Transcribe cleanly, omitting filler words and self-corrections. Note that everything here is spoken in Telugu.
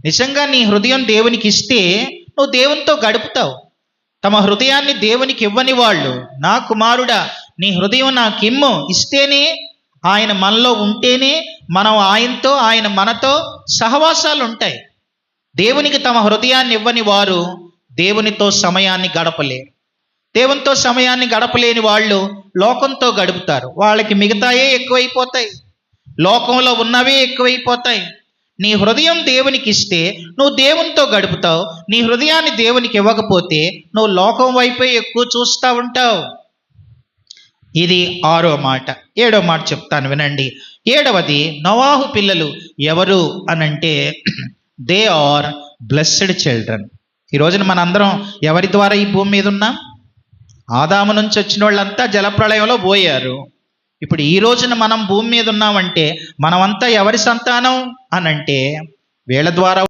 నిజంగా నీ హృదయం దేవునికి ఇస్తే నువ్వు దేవునితో గడుపుతావు. తమ హృదయాన్ని దేవునికి ఇవ్వని వాళ్ళు, నా కుమారుడా నీ హృదయం నాకిమ్ము ఇస్తేనే, ఆయన మనలో ఉంటేనే మనం ఆయనతో, ఆయన మనతో సహవాసాలు ఉంటాయి. దేవునికి తమ హృదయాన్ని ఇవ్వని వారు దేవునితో సమయాన్ని గడపలేరు. దేవునితో సమయాన్ని గడపలేని వాళ్ళు లోకంతో గడుపుతారు. వాళ్ళకి మిగతాయే ఎక్కువైపోతాయి, లోకంలో ఉన్నవే ఎక్కువైపోతాయి. నీ హృదయం దేవునికి ఇస్తే నువ్వు దేవునితో గడుపుతావు. నీ హృదయాన్ని దేవునికి ఇవ్వకపోతే నువ్వు లోకం వైపే ఎక్కువ చూస్తూ ఉంటావు. ఇది 6వ మాట. 7వ మాట చెప్తాను వినండి. 7వది, నోవాహు పిల్లలు ఎవరు అనంటే దే ఆర్ బ్లెస్డ్ చిల్డ్రన్. ఈ రోజున మనందరం ఎవరి ద్వారా ఈ భూమి మీద ఉన్నాం? ఆదాము నుంచి వచ్చిన వాళ్ళంతా జలప్రళయంలో పోయారు. ఇప్పుడు ఈ రోజున మనం భూమి మీద ఉన్నామంటే మనమంతా ఎవరి సంతానం అనంటే వీళ్ళ ద్వారా